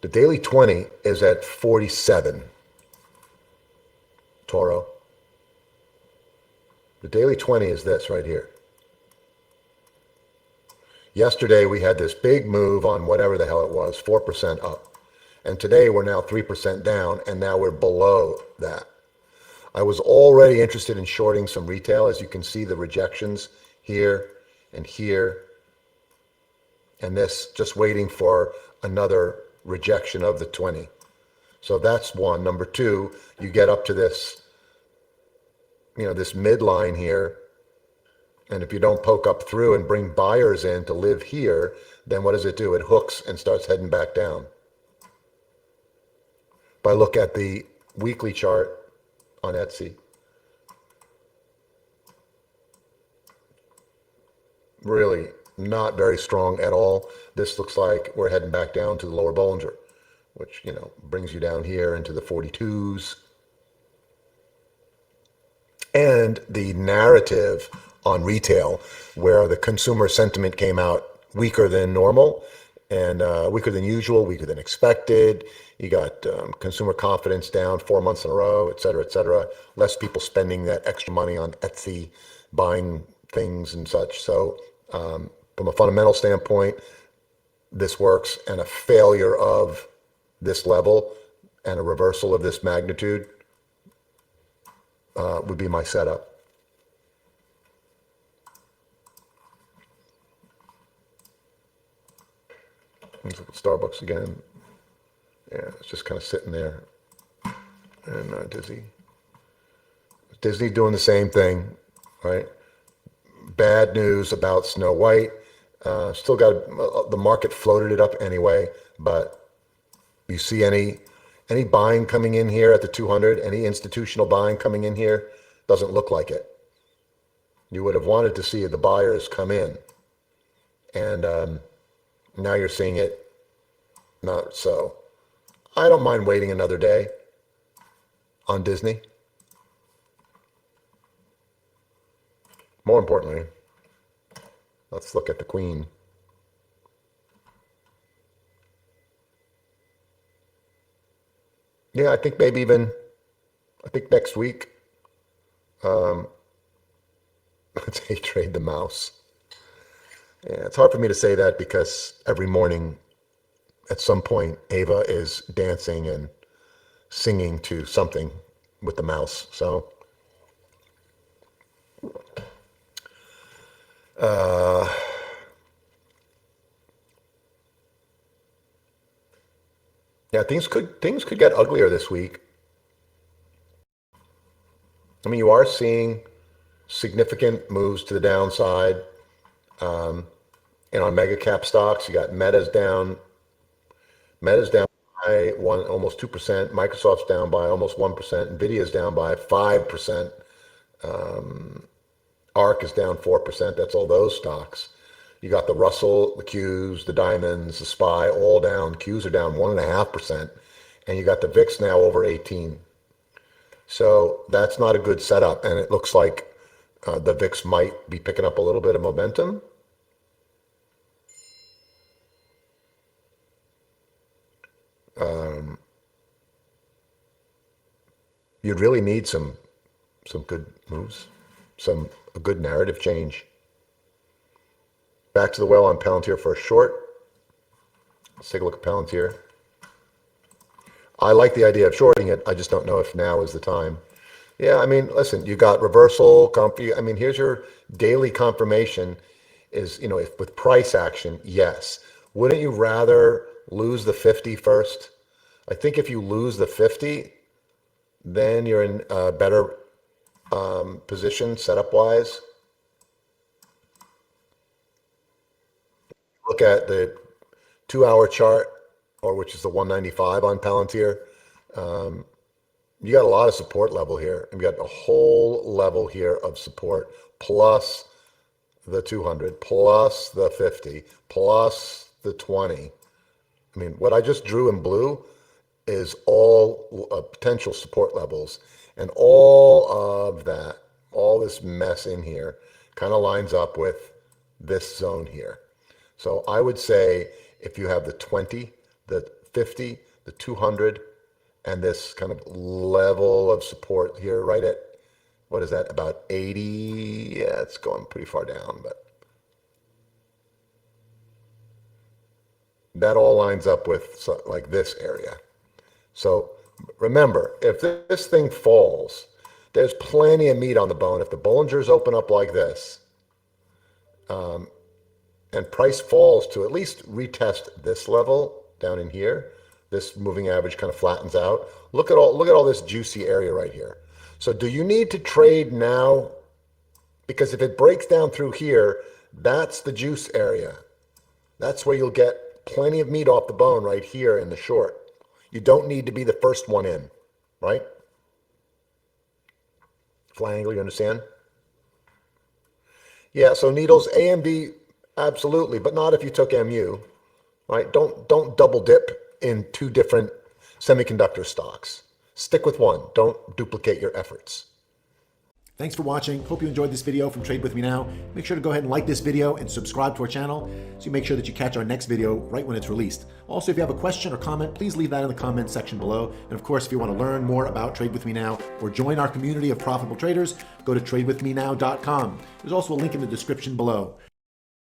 The daily 20 is at 47, Toro. The daily 20 is this right here. Yesterday we had this big move on whatever the hell it was, 4% up. And today we're now 3% down, and now we're below that. I was already interested in shorting some retail. As you can see, the rejections here and here, and this, just waiting for another rejection of the 20. So that's one. Number two, you get up to this, this midline here. And if you don't poke up through and bring buyers in to live here, then what does it do? It hooks and starts heading back down. If I look at the weekly chart on Etsy, really not very strong at all. This looks like we're heading back down to the lower Bollinger, which, brings you down here into the 42s. And the narrative on retail, where the consumer sentiment came out weaker than normal and weaker than usual, weaker than expected. You got consumer confidence down 4 months in a row, et cetera, et cetera. Less people spending that extra money on Etsy, buying things and such. So from a fundamental standpoint, this works, and a failure of this level and a reversal of this magnitude would be my setup. Let's look at Starbucks again. Yeah, it's just kind of sitting there. And Disney doing the same thing, right? Bad news about Snow White. Still got the market floated it up anyway, but you see any buying coming in here at the 200, any institutional buying coming in here? Doesn't look like it. You would have wanted to see the buyers come in, and now you're seeing it not so. I don't mind waiting another day on Disney. More importantly, let's look at the Queen. Yeah, I think next week, let's say trade the mouse. Yeah, it's hard for me to say that because every morning at some point Ava is dancing and singing to something with the mouse. So yeah, things could get uglier this week. I mean, you are seeing significant moves to the downside. And on mega cap stocks, you got Meta's down by almost 2%. Microsoft's down by almost 1%. Nvidia's down by 5%. ARK is down 4%. That's all those stocks. You got the Russell, the Qs, the Diamonds, the SPY, all down. Qs are down 1.5%. And you got the VIX now over 18. So that's not a good setup. And it looks like the VIX might be picking up a little bit of momentum. You'd really need some good moves, a good narrative change. Back to the well on Palantir for a short. Let's take a look at Palantir. I like the idea of shorting it. I just don't know if now is the time. Yeah, I mean, listen, you got reversal. I mean, here's your daily confirmation is, if with price action, yes. Wouldn't you rather lose the 50 first? I think if you lose the 50, then you're in a better position setup-wise. Look at the 2-hour chart, or which is the 195 on Palantir. You got a lot of support level here. And you got a whole level here of support, plus the 200, plus the 50, plus the 20. I mean, what I just drew in blue is all potential support levels. And all of that, all this mess in here, kind of lines up with this zone here. So I would say if you have the 20, the 50, the 200, and this kind of level of support here right at, what is that, about 80? Yeah, it's going pretty far down, but that all lines up with like this area. So remember, if this thing falls, there's plenty of meat on the bone. If the Bollingers open up like this, and price falls to at least retest this level down in here, this moving average kind of flattens out. Look at all this juicy area right here. So do you need to trade now? Because if it breaks down through here, that's the juice area. That's where you'll get plenty of meat off the bone right here in the short. You don't need to be the first one in, right? Fly angle, you understand? Yeah, so needles, AMD, absolutely, but not if you took MU, right? Don't double dip in two different semiconductor stocks. Stick with one. Don't duplicate your efforts. Thanks for watching. Hope you enjoyed this video from Trade With Me Now. Make sure to go ahead and like this video and subscribe to our channel so you make sure that you catch our next video right when it's released. Also, if you have a question or comment, please leave that in the comment section below. And of course, if you want to learn more about Trade With Me Now or join our community of profitable traders, go to tradewithmenow.com. There's also a link in the description below.